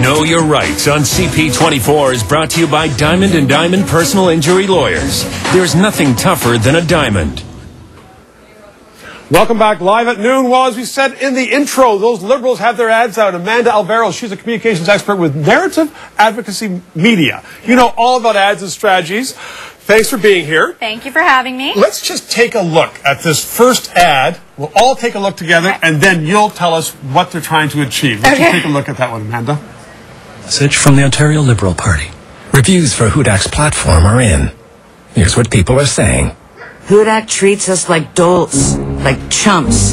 Know Your Rights on CP24 is brought to you by Diamond & Diamond Personal Injury Lawyers. There's nothing tougher than a diamond. Welcome back live at noon. Well, as we said in the intro, those Liberals have their ads out. Amanda Alvaro, she's a communications expert with Narrative Advocacy Media. You know all about ads and strategies. Thanks for being here. Thank you for having me. Let's just take a look at this first ad. We'll all take a look together, and then you'll tell us what they're trying to achieve. Let's just take a look at that one, Amanda. Message from the Ontario Liberal Party. Reviews for Hudak's platform are in. Here's what people are saying. Hudak treats us like dolts, like chumps.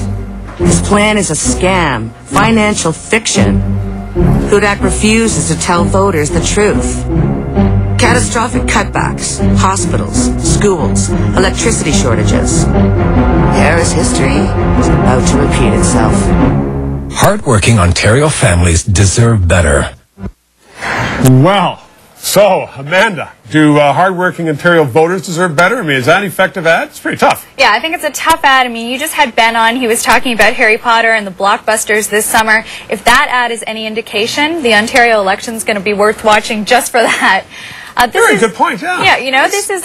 His plan is a scam, financial fiction. Hudak refuses to tell voters the truth. Catastrophic cutbacks, hospitals, schools, electricity shortages. Harris history is about to repeat itself. Hardworking Ontario families deserve better. Well, so, Amanda, do hardworking Ontario voters deserve better? I mean, is that an effective ad? It's pretty tough. Yeah, I think it's a tough ad. I mean, you just had Ben on. He was talking about Harry Potter and the blockbusters this summer. If that ad is any indication, the Ontario election is going to be worth watching just for that. Very good point, yeah. Yeah, you know, this is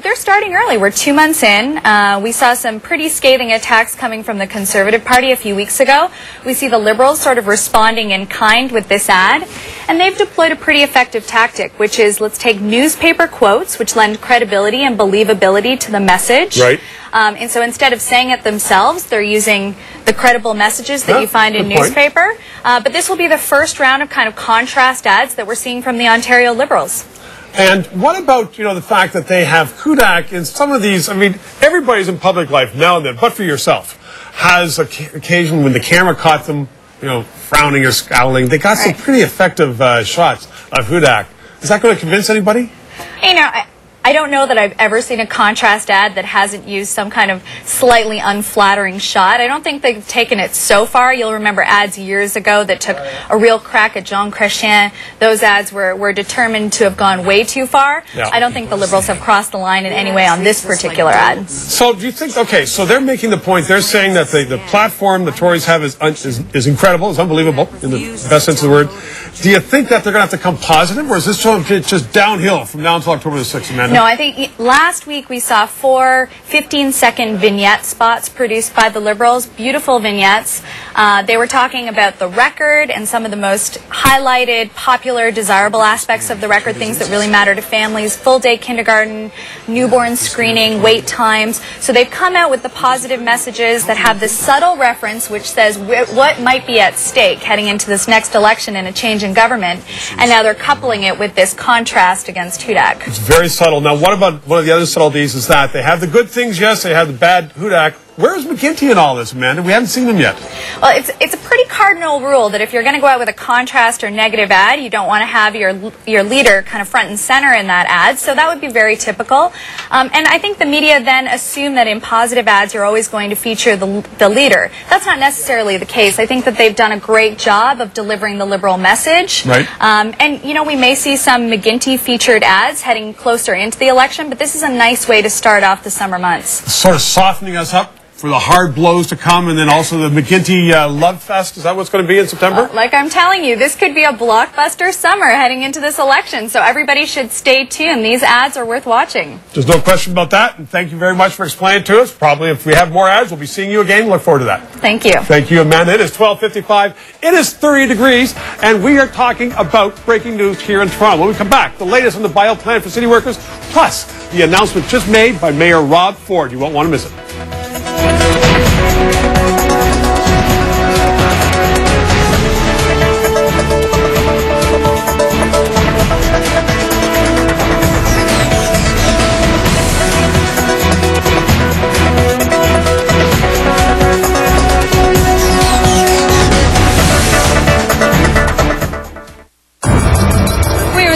they're starting early. We're 2 months in. We saw some pretty scathing attacks coming from the Conservative Party a few weeks ago. We see the Liberals sort of responding in kind with this ad. And they've deployed a pretty effective tactic, which is let's take newspaper quotes, which lend credibility and believability to the message. Right. And so instead of saying it themselves, they're using the credible messages that you find in newspaper. But this will be the first round of kind of contrast ads that we're seeing from the Ontario Liberals. And what about, you know, the fact that they have Hudak in some of these? I mean, everybody's in public life now and then, but for yourself, has occasion when the camera caught them, you know, frowning or scowling. They got some pretty effective shots of Hudak. Is that going to convince anybody? You know, I don't know that I've ever seen a contrast ad that hasn't used some kind of slightly unflattering shot. I don't think they've taken it so far. You'll remember ads years ago that took a real crack at Jean Chrétien. Those ads were determined to have gone way too far. Yeah. I don't think the Liberals have crossed the line in any way on this particular ad. So do you think, okay, so they're making the point, they're saying that the platform the Tories have is incredible, is unbelievable, in the best sense of the word. Do you think that they're going to have to come positive, or is this just downhill from now until October the 6th, Amanda? No, I think last week we saw 4 15-second vignette spots produced by the Liberals. Beautiful vignettes. They were talking about the record and some of the most highlighted, popular, desirable aspects of the record, things that really matter to families, full-day kindergarten, newborn screening, wait times. So they've come out with the positive messages that have this subtle reference which says what might be at stake heading into this next election and a change in government, and now they're coupling it with this contrast against Hudak. It's very subtle. Now, what about one of the other subtleties is that they have the good things, yes, they have the bad Hudak. Where's McGuinty in all this, Amanda? We haven't seen him yet. Well, it's a pretty cardinal rule that if you're going to go out with a contrast or negative ad, you don't want to have your leader kind of front and center in that ad. So that would be very typical. And I think the media then assume that in positive ads you're always going to feature the leader. That's not necessarily the case. I think that they've done a great job of delivering the Liberal message. Right. And, you know, we may see some McGuinty featured ads heading closer into the election, but this is a nice way to start off the summer months. Sort of softening us up for the hard blows to come, and then also the McGuinty Love Fest. Is that what's going to be in September? Like I'm telling you, this could be a blockbuster summer heading into this election, so everybody should stay tuned. These ads are worth watching. There's no question about that, and thank you very much for explaining it to us. Probably if we have more ads, we'll be seeing you again. Look forward to that. Thank you. Thank you, Amanda. It is 12:55. It is 30 degrees, and we are talking about breaking news here in Toronto. When we come back, the latest on the buyout plan for city workers, plus the announcement just made by Mayor Rob Ford. You won't want to miss it.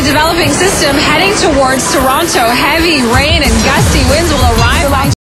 Developing system heading towards Toronto. Heavy rain and gusty winds will arrive.